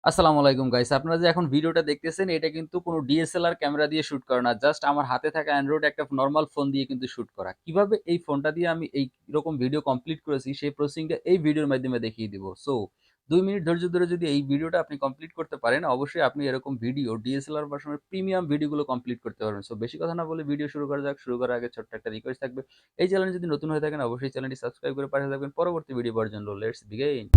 আসসালামু আলাইকুম গাইস, আপনারা যে এখন ভিডিওটা দেখতেছেন এটা কিন্তু কোনো ডিএসএলআর ক্যামেরা দিয়ে শুট করা না, জাস্ট আমার হাতে থাকা অ্যান্ড্রয়েড একটা নর্মাল ফোন দিয়ে কিন্তু শুট করা। কিভাবে এই ফোনটা দিয়ে আমি এই রকম ভিডিও কমপ্লিট করেছি সেই প্রসেসিংটা এই ভিডিওর মাধ্যমে দেখিয়ে দিব। সো 2 মিনিট ধৈর্য ধরে যদি এই ভিডিওটা আপনি কমপ্লিট করতে পারেন, অবশ্যই আপনি এরকম ভিডিও ডিএসএলআর ভার্সনের প্রিমিয়াম ভিডিওগুলো কমপ্লিট করতে পারবেন। সো বেশি কথা না বলে ভিডিও শুরু করা যাক। শুরু করার আগে ছোট্ট একটা রিকোয়েস্ট থাকবে, এই চ্যানেলে যদি নতুন হয়ে থাকেন অবশ্যই চ্যানেলটি সাবস্ক্রাইব করে পাশে থাকবেন পরবর্তী ভিডিও পাওয়ার জন্য। Let's begin.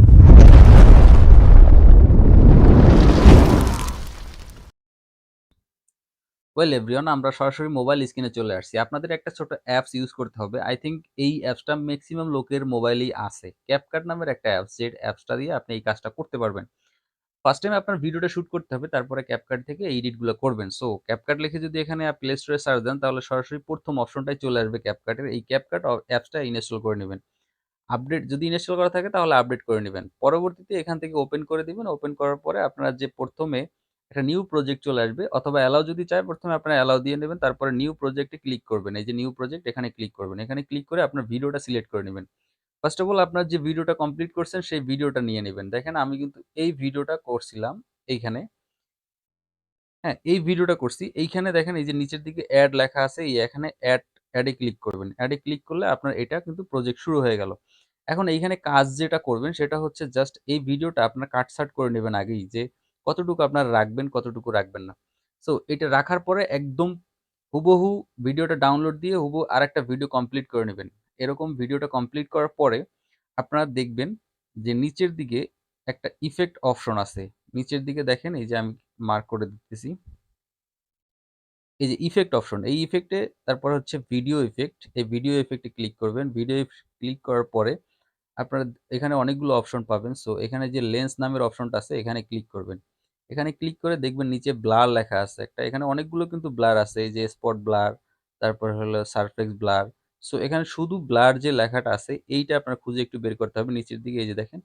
ওয়েল এভরিওয়ান, আমরা সরাসরি মোবাইল স্ক্রিনে চলে আসছি। আপনাদের একটা ছোট অ্যাপস ইউজ করতে হবে। আই থিঙ্ক এই অ্যাপসটা ম্যাক্সিমাম লোকের মোবাইলেই আছে। ক্যাপকাট নামের একটা অ্যাপস, যে অ্যাপসটা দিয়ে আপনি এই কাজটা করতে পারবেন। ফার্স্ট টাইম আপনার ভিডিওটা শুট করতে হবে, তারপরে ক্যাপকাট থেকে এডিটগুলো করবেন। সো ক্যাপকাট লিখে যদি এখানে প্লে স্টোরে সার্চ দেন তাহলে সরাসরি প্রথম অপশনটাই চলে আসবে ক্যাপকাটের। এই ক্যাপকাট অ্যাপসটা ইনস্টল করে নেবেন। আপডেট যদি ইনস্টল করা থাকে তাহলে আপডেট করে নেবেন। পরবর্তীতে এখান থেকে ওপেন করে দিবেন। ওপেন করার পরে আপনারা যে প্রথমে একটা নিউ প্রজেক্ট চলে আসবে, অথবা অ্যালাউ যদি চায় প্রথমে আপনারা অ্যালাউ দিয়ে নেবেন, তারপরে নিউ প্রজেক্টে ক্লিক করবেন। এই যে নিউ প্রজেক্ট, এখানে ক্লিক করবেন। এখানে ক্লিক করে আপনার ভিডিওটা সিলেক্ট করে নেবেন। ফার্স্ট অফ অল আপনার যে ভিডিওটা কমপ্লিট করছেন সেই ভিডিওটা নিয়ে নেবেন। দেখেন আমি কিন্তু এই ভিডিওটা করছিলাম এইখানে। হ্যাঁ, এই ভিডিওটা করছি। এইখানে দেখেন এই যে নিচের দিকে অ্যাড লেখা আছে, এই এখানে অ্যাডে ক্লিক করবেন। অ্যাডে ক্লিক করলে আপনার এটা কিন্তু প্রজেক্ট শুরু হয়ে গেল। এখন এইখানে কাজ যেটা করবেন সেটা হচ্ছে জাস্ট এই ভিডিওটা আপনার কাটছাঁট করে নেবেন আগেই, যে কতটুকু আপনারা রাখবেন, কতটুকু রাখবেন না। সো এটা রাখার পরে একদম হুবহু ভিডিওটা ডাউনলোড দিয়ে হুবহু আরেকটা ভিডিও কমপ্লিট করে নেবেন। এরকম ভিডিওটা কমপ্লিট করার পরে আপনারা দেখবেন যে নিচের দিকে একটা ইফেক্ট অপশন আছে। নিচের দিকে দেখেন, এই যে আমি মার্ক করে দিতেছি, এই যে ইফেক্ট অপশন, এই ইফেক্টে তারপর হচ্ছে ভিডিও ইফেক্ট, এই ভিডিও ইফেক্টে ক্লিক করবেন। ভিডিও ক্লিক করার পরে আপনারা এখানে অনেকগুলো অপশন পাবেন। সো এখানে যে লেন্স নামের অপশনটা আছে এখানে ক্লিক করবেন। এখানে ক্লিক করে দেখবেন নিচে ব্লার লেখা আছে একটা, এখানে অনেকগুলো কিন্তু ব্লার আছে, এই যে স্পট ব্লার, তারপর হলো সারফেস ব্লার। সো এখানে শুধু ব্লার যে লেখাটা আছে এইটা আপনার খুঁজে একটু বের করতে হবে। নিচের দিকে এই যে দেখেন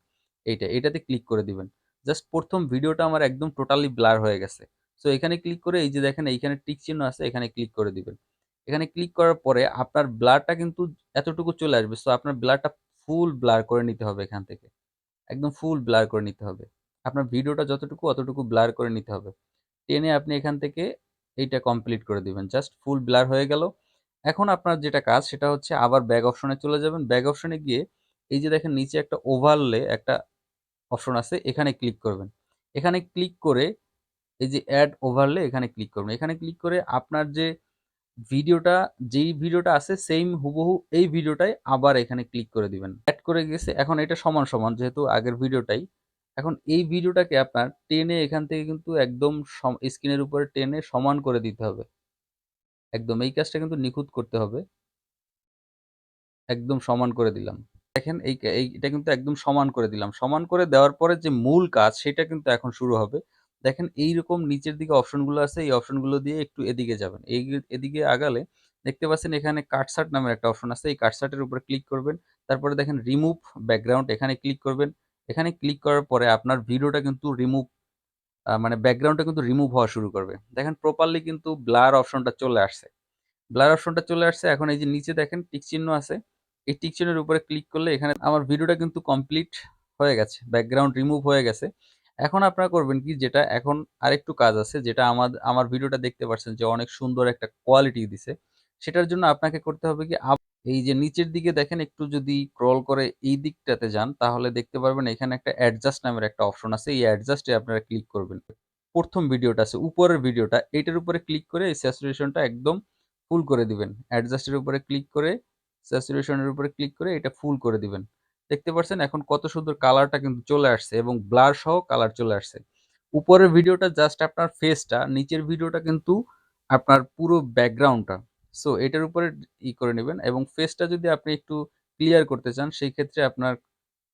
এটাতে ক্লিক করে দিবেন। জাস্ট প্রথম ভিডিওটা আমার একদম টোটালি ব্লার হয়ে গেছে। সো এখানে ক্লিক করে এই যে দেখেন এইখানে টিক চিহ্ন আছে, এখানে ক্লিক করে দিবেন। এখানে ক্লিক করার পরে আপনার ব্লারটা কিন্তু এতটুকু চলে আসবে। সো আপনার ব্লারটা ফুল ব্লার করে নিতে হবে, এখান থেকে একদম ফুল ব্লার করে নিতে হবে। আপনার ভিডিওটা যতটুকু অতটুকু ব্লার করে নিতে হবে। টেনে আপনি এখান থেকে এইটা কমপ্লিট করে দিবেন। জাস্ট ফুল ব্লার হয়ে গেল। এখন আপনার যেটা কাজ সেটা হচ্ছে আবার ব্যাক অপশনে চলে যাবেন। ব্যাক অপশনে গিয়ে এই যে দেখেন নিচে একটা ওভারলে একটা অপশন আছে, এখানে ক্লিক করবেন। এখানে ক্লিক করে এই যে অ্যাড ওভারলে, এখানে ক্লিক করবেন। এখানে ক্লিক করে আপনার যে ভিডিওটা, যেই ভিডিওটা আছে সেম হুবহু এই ভিডিওটাই আবার এখানে ক্লিক করে দিবেন। অ্যাড করে গেছে। এখন এটা সমান সমান যেহেতু আগের ভিডিওটাই, এখন এই ভিডিওটাকে আপনার টেনে এখান থেকে কিন্তু একদম স্ক্রিনের উপরে টেনে সমান করে দিতে হবে। একদম এই কাজটা কিন্তু নিখুঁত করতে হবে। একদম সমান করে দিলাম। দেখেন এইটা কিন্তু একদম সমান করে দিলাম। সমান করে দেওয়ার পরে যে মূল কাজ সেটা কিন্তু এখন শুরু হবে। দেখেন এইরকম নিচের দিকে অপশনগুলো আছে, এই অপশনগুলো দিয়ে একটু এদিকে যাবেন। এদিকে আগালে দেখতে পাচ্ছেন এখানে কাটছাঁট নামের একটা অপশন আছে। এই কাটছাঁটের উপরে ক্লিক করবেন। তারপরে দেখেন রিমুভ ব্যাকগ্রাউন্ড, এখানে ক্লিক করবেন। এখানে ক্লিক করার পরে আপনার ভিডিওটা কিন্তু রিমুভ, মানে ব্যাকগ্রাউন্ডটা কিন্তু রিমুভ হওয়া শুরু করবে। দেখেন প্রপারলি কিন্তু ব্লার অপশনটা চলে আসছে। ব্লার অপশনটা চলে আসছে। এখন এই যে নিচে দেখেন টিক চিহ্ন আছে, এই টিক চিহ্নের উপরে ক্লিক করলে এখানে আমার ভিডিওটা কিন্তু কমপ্লিট হয়ে গেছে, ব্যাকগ্রাউন্ড রিমুভ হয়ে গেছে। এখন আপনারা করবেন কি, যেটা এখন আরেকটু কাজ আছে, যেটা আমার ভিডিওটা দেখতে পাচ্ছেন যে অনেক সুন্দর একটা কোয়ালিটি দিছে, সেটার জন্য আপনাকে করতে হবে কি, এই যে নিচের দিকে দেখেন একটু যদি ক্রল করে এই দিকটাতে যান তাহলে দেখতে পারবেন এখানে একটা অ্যাডজাস্ট নামের একটা অপশন আছে। এই অ্যাডজাস্টে আপনারা ক্লিক করবেন। প্রথম ভিডিওটা আছে উপরের ভিডিওটা, এটার উপরে ক্লিক করে এই স্যাচুরেশনটা একদম ফুল করে দিবেন। অ্যাডজাস্টের উপরে ক্লিক করে স্যাচুরেশনের উপরে ক্লিক করে এটা ফুল করে দিবেন। দেখতে পাচ্ছেন এখন কত সুন্দর কালারটা কিন্তু চলে আসছে, এবং ব্লার সহ কালার চলে আসছে। উপরের ভিডিওটা জাস্ট আপনার ফেসটা, নিচের ভিডিওটা কিন্তু আপনার পুরো ব্যাকগ্রাউন্ডটা। সো এটার উপরে করে নেবেন, এবং ফেসটা যদি আপনি একটু ক্লিয়ার করতে চান সেই ক্ষেত্রে আপনার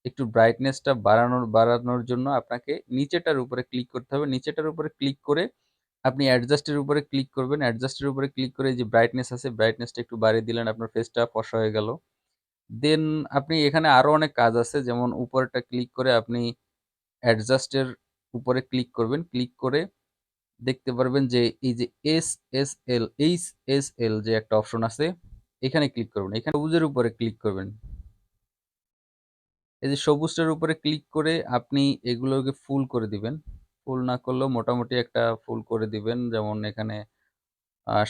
একটু ব্রাইটনেসটা বাড়ানোর জন্য আপনাকে নিচেটার উপরে ক্লিক করতে হবে। নিচেটার উপরে ক্লিক করে আপনি অ্যাডজাস্টের উপরে ক্লিক করবেন। অ্যাডজাস্টের উপরে ক্লিক করে যে ব্রাইটনেস আছে, ব্রাইটনেসটা একটু বাড়িয়ে দিলেন, আপনার ফেসটা ফর্সা হয়ে গেল। দেন আপনি এখানে আরো অনেক কাজ আছে, যেমন উপরেরটা ক্লিক করে আপনি অ্যাডজাস্টের উপরে ক্লিক করবেন। ক্লিক করে দেখতে পারবেন যে এই যে এইচ এস এল যে একটা অপশন আছে, এখানে ক্লিক করবেন। এখানে সবুজের উপরে ক্লিক করবেন। এই যে সবুজটার উপরে ক্লিক করে আপনি এগুলোকে ফুল করে দিবেন। ফুল না করলেও মোটামুটি একটা ফুল করে দিবেন। যেমন এখানে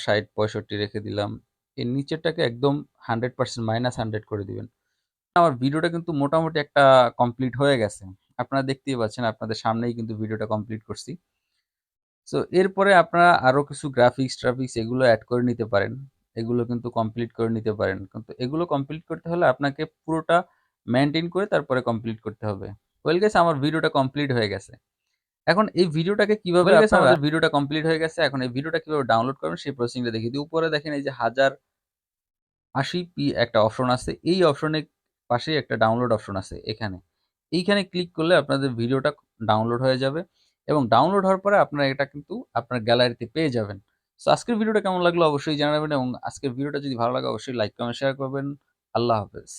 ৬০-৬৫ রেখে দিলাম। এর নিচেরটাকে একদম 100% -100 করে দিবেন। আমার ভিডিওটা কিন্তু মোটামুটি একটা কমপ্লিট হয়ে গেছে। আপনারা দেখতেই পাচ্ছেন, আপনাদের সামনেই কিন্তু ভিডিওটা কমপ্লিট করছি। সো এরপরে আপনারা আরো কিছু গ্রাফিক্স-ট্রাফিক্স এগুলো এড করে নিতে পারেন। এগুলো কিন্তু কমপ্লিট করে নিতে পারেন। কিন্তু এগুলো কমপ্লিট করতে হলে আপনাকে পুরোটা মেইনটেইন করে তারপরে কমপ্লিট করতে হবে। ওয়েল গাইস, আমার ভিডিওটা কমপ্লিট হয়ে গেছে। এখন এই ভিডিওটাকে কিভাবে ওয়েল গেছে আপনারা আমাদের ভিডিওটা কমপ্লিট হয়ে গেছে। এখন এই ভিডিওটা কিভাবে ডাউনলোড করবেন সেই প্রসেসিংটা দেখিয়ে দিই। উপরে দেখেন এই যে 1080p একটা অপশন আছে। এই অপশনের পাশেই একটা ডাউনলোড অপশন আছে এখানে। এইখানে ক্লিক করলে আপনাদের ভিডিওটা ডাউনলোড হয়ে যাবে এবং ডাউনলোড হওয়ার পরে আপনারা এটা কিন্তু আপনার গ্যালারিতে পেয়ে যাবেন। সো আজকের ভিডিওটা কেমন লাগলো অবশ্যই জানাবেন এবং আজকের ভিডিওটা যদি ভালো লাগে অবশ্যই লাইক, কমেন্ট, শেয়ার করবেন। আল্লাহ হাফেজ।